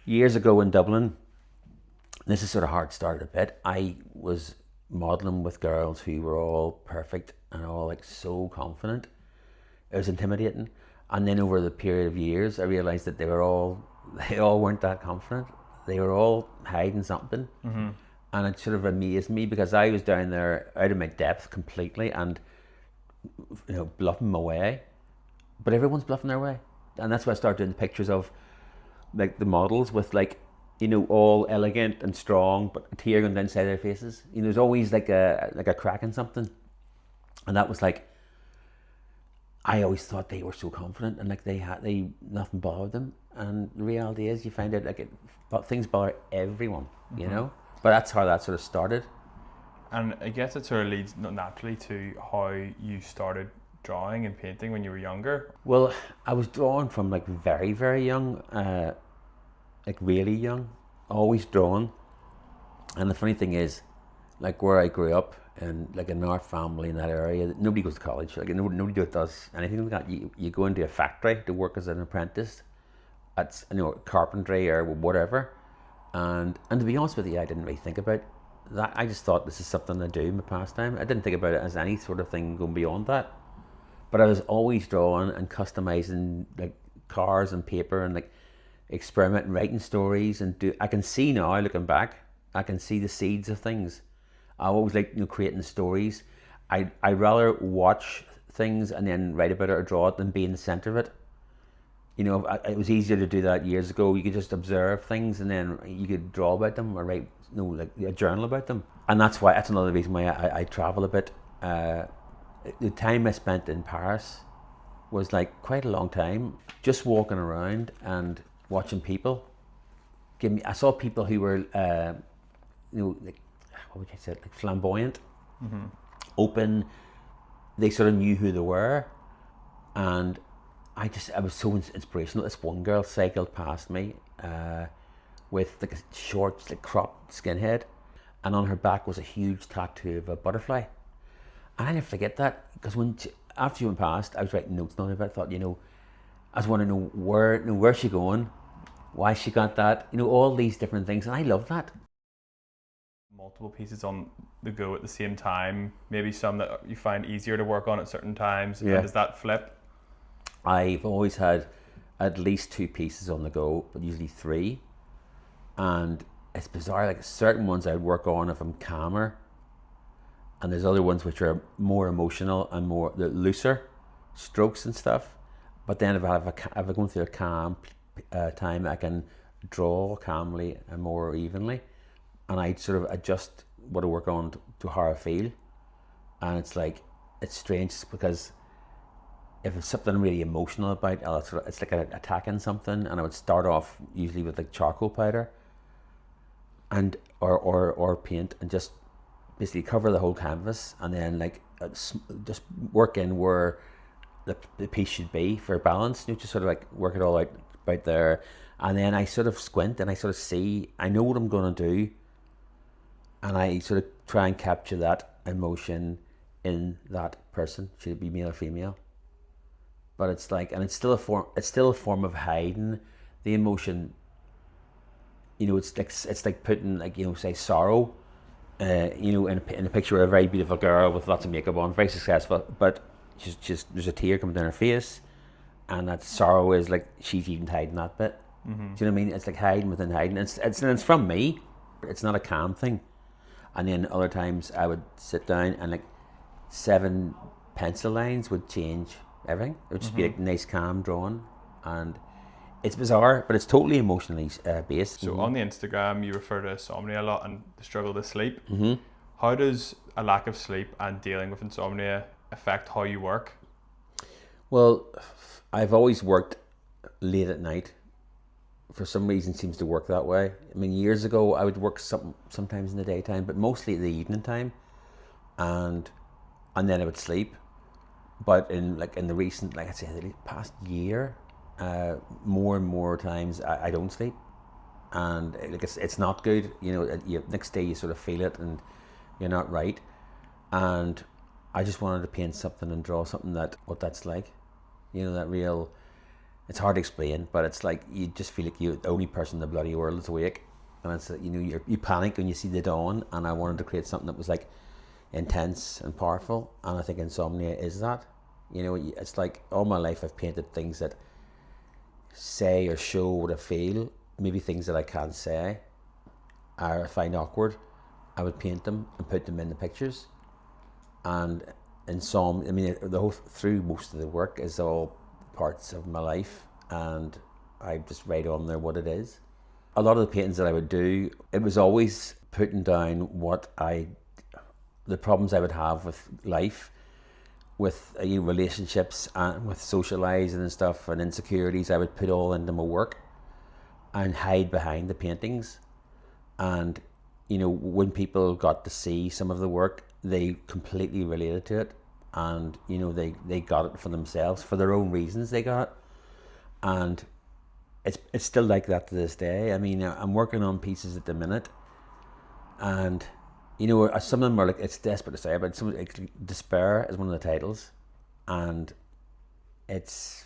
Years ago in Dublin, this is sort of hard started a bit. I was modeling with girls who were all perfect and all like so confident. It was intimidating. And then over the period of years, I realized that they all weren't that confident. They were all hiding something. And it sort of amazed me because I was down there out of my depth completely and, bluffing my way. But everyone's bluffing their way. And that's why I started doing the pictures of like the models with like, all elegant and strong, but a tear going down the side of their faces. There's always like a crack in something. And that was like, I always thought they were so confident and like they nothing bothered them. And the reality is you find out like things bother everyone, But that's how that sort of started. And I guess it sort of leads naturally to how you started drawing and painting when you were younger. Well, I was drawing from like very, very young, like really young, always drawing. And the funny thing is, like where I grew up and like in our family in that area, nobody goes to college. Like nobody does anything like that. You go into a factory to work as an apprentice at carpentry or whatever. And to be honest with you, I didn't really think about that. I just thought this is something I do in my pastime. I didn't think about it as any sort of thing going beyond that. But I was always drawing and customizing like cars and paper and like experimenting, writing stories I can see now looking back, I can see the seeds of things. I always like creating stories. I rather watch things and then write about it or draw it than be in the center of it. It was easier to do that years ago. You could just observe things and then you could draw about them or write like a journal about them. And that's another reason why I travel a bit. The time I spent in Paris was like quite a long time, just walking around and watching people. I saw people who were, like, what would you say, like flamboyant, open. They sort of knew who they were, and I was so inspirational. This one girl cycled past me with like a short, like cropped skinhead, and on her back was a huge tattoo of a butterfly. And I never forget that because after she went past, I was writing notes on it. I thought, I just want to know where's she going, why she got that, all these different things, and I love that. Multiple pieces on the go at the same time, maybe some that you find easier to work on at certain times. Yeah. Does that flip? I've always had at least 2 pieces on the go, but usually 3. And it's bizarre, like certain ones I'd work on if I'm calmer, and there's other ones which are more emotional and more looser strokes and stuff. But then if I'm going through a calm time, I can draw calmly and more evenly, and I sort of adjust what I work on to how I feel. And it's strange because if it's something I'm really emotional about, it's like attacking something, and I would start off usually with like charcoal powder and or paint and just basically cover the whole canvas, and then like just work in where the piece should be for balance. Just sort of like work it all out about there, and then I sort of squint and I sort of see, I know what I'm going to do, and I sort of try and capture that emotion in that person, should it be male or female. But it's like, and it's still a form of hiding the emotion. It's like putting like, say sorrow, in a picture of a very beautiful girl with lots of makeup on, very successful, but she's there's a tear coming down her face, and that sorrow is like she's even hiding that bit. Do you know what I mean? It's like hiding within hiding. It's from me. It's not a calm thing. And then other times I would sit down and like 7 pencil lines would change everything. It would just be like nice calm drawing, and it's bizarre, but it's totally emotionally based. So on the Instagram, you refer to insomnia a lot and the struggle to sleep. How does a lack of sleep and dealing with insomnia affect how you work? Well, I've always worked late at night. For some reason, it seems to work that way. I mean, years ago, I would work sometimes in the daytime, but mostly the evening time, and then I would sleep. But in the recent, like I say, the past year, more and more times I don't sleep, and like it's not good. Next day you sort of feel it, and you're not right. And I just wanted to paint something and draw something what that's like, that real it's hard to explain, but it's like you just feel like you're the only person in the bloody world is awake, and it's you panic when you see the dawn. And I wanted to create something that was like intense and powerful, and I think insomnia is that. It's like all my life I've painted things that say or show what I feel, maybe things that I can't say or I find awkward. I would paint them and put them in the pictures. And insomnia, I mean, the whole through most of the work is all parts of my life, and I just write on there what it is. A lot of the paintings that I would do, it was always putting down the problems I would have with life, with relationships and with socializing and stuff, and insecurities. I would put all into my work and hide behind the paintings. And when people got to see some of the work, they completely related to it, and they got it for themselves, for their own reasons they got it. And it's still like that to this day. I mean, I'm working on pieces at the minute, and some of them are like, it's desperate to say, but some like despair is one of the titles, and it's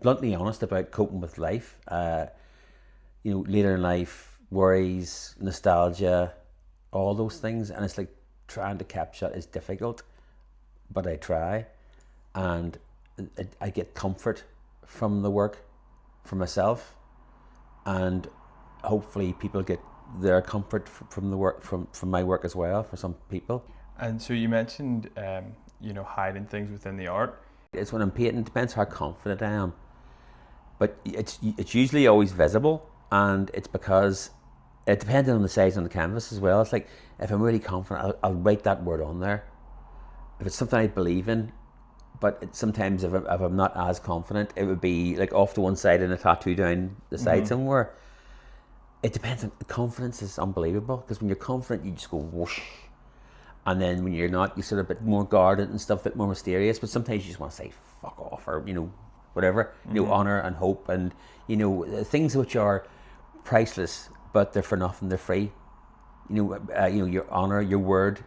bluntly honest about coping with life. Later in life, worries, nostalgia, all those things, and it's like trying to capture it is difficult, but I try, and I get comfort from the work, for myself, and hopefully people get their comfort from the work, from my work as well, for some people. And so you mentioned hiding things within the art. It's when I'm painting, it depends how confident I am, but it's usually always visible, and it's because it depends on the size on the canvas as well. It's like if I'm really confident, I'll write that word on there. If it's something I believe in, but sometimes if I'm not as confident, it would be like off to one side and a tattoo down the side somewhere. It depends. Confidence is unbelievable, because when you're confident, you just go whoosh, and then when you're not, you're sort of a bit more guarded and stuff, a bit more mysterious. But sometimes you just want to say fuck off, or whatever. Honor and hope, and things which are priceless, but they're for nothing. They're free. Your honor, your word,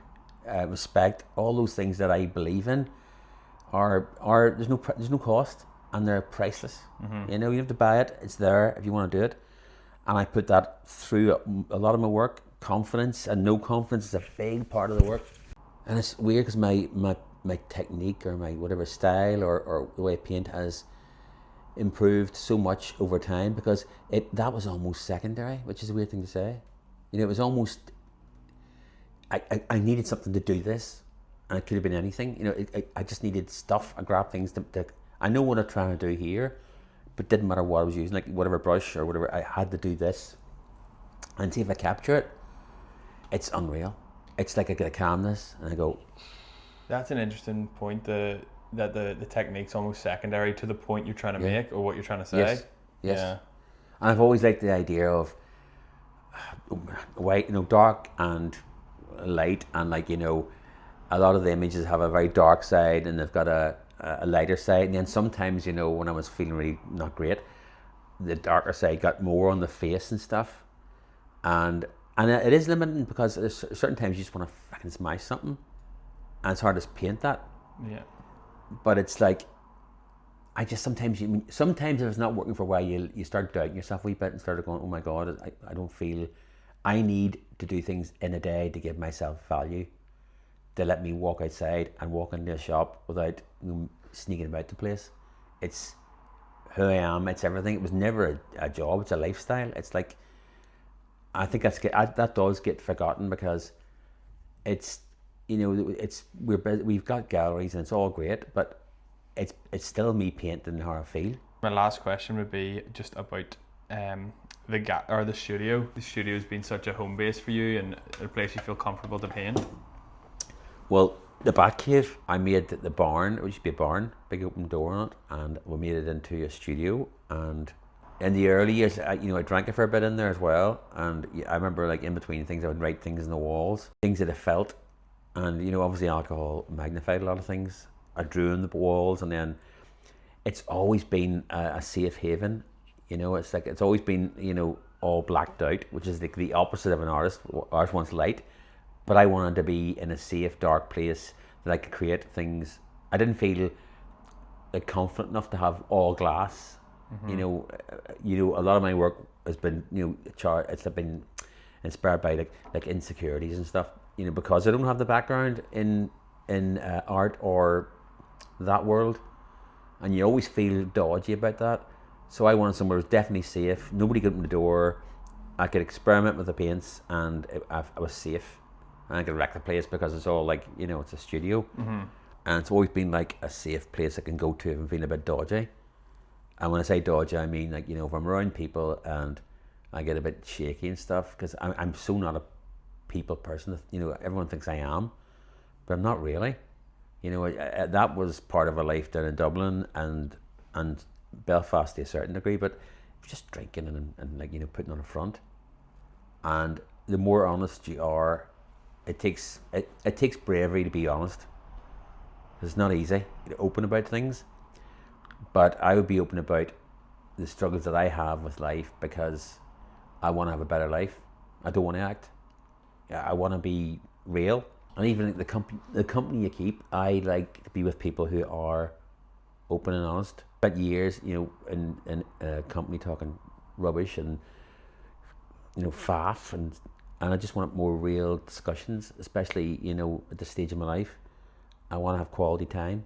respect, all those things that I believe in are there's no cost, and they're priceless. You don't have to buy it. It's there if you want to do it. And I put that through a lot of my work. Confidence and no confidence is a big part of the work. And it's weird because my technique, or my whatever style, or the way I paint has improved so much over time, because that was almost secondary, which is a weird thing to say. It was almost, I needed something to do this, and it could have been anything. I just needed stuff. I grabbed things to I know what I'm trying to do here, but it didn't matter what I was using, like whatever brush or whatever, I had to do this. And see if I capture it, it's unreal. It's like I get a canvas and I go. That's an interesting point, that the technique's almost secondary to the point you're trying to make, or what you're trying to say. Yes. Yeah. And I've always liked the idea of white, dark and light, and a lot of the images have a very dark side and they've got a lighter side, and then sometimes when I was feeling really not great, the darker side got more on the face and stuff, and it is limiting, because there's certain times you just want to fucking smash something, and it's hard to paint that. Yeah. But it's like, I just sometimes if it's not working for a while, you start doubting yourself a wee bit and start going, oh my god, I don't feel, I need to do things in a day to give myself value, to let me walk outside and walk into a shop without sneaking about the place. It's who I am. It's everything. It was never a job. It's a lifestyle. It's like, I think that does get forgotten, because it's we've got galleries and it's all great, but it's still me painting how I feel. My last question would be just about the studio. The studio's been such a home base for you, and a place you feel comfortable to paint. Well, the Batcave, I made the barn. It used to be a barn, big open door on it, and we made it into a studio. And in the early years, I drank a fair bit in there as well. And I remember, in between things, I would write things on the walls, things that I felt. And obviously alcohol magnified a lot of things. I drew on the walls, and then it's always been a safe haven. It's like it's always been all blacked out, which is the opposite of an artist. Artist wants light. But I wanted to be in a safe, dark place that I could create things. I didn't feel confident enough to have all glass A lot of my work has been, it's been inspired by like insecurities and stuff. Because I don't have the background in art or that world, and you always feel dodgy about that. So I wanted somewhere that was definitely safe. Nobody got in the door. I could experiment with the paints, and I was safe. And I could wreck the place because it's all like, it's a studio. And it's always been like a safe place I can go to if I'm feeling a bit dodgy. And when I say dodgy, I mean like, if I'm around people and I get a bit shaky and stuff, because I'm so not a people person. Everyone thinks I am, but I'm not really. That was part of a life down in Dublin and Belfast to a certain degree, but just drinking and like, putting on a front. And the more honest you are, it takes bravery to be honest. It's not easy to open about things, but I would be open about the struggles that I have with life because I want to have a better life. I don't want to act. I want to be real. And even the company you keep, I like to be with people who are open and honest. Spent years, in a company talking rubbish and faff, and I just want more real discussions, especially at this stage of my life. I want to have quality time.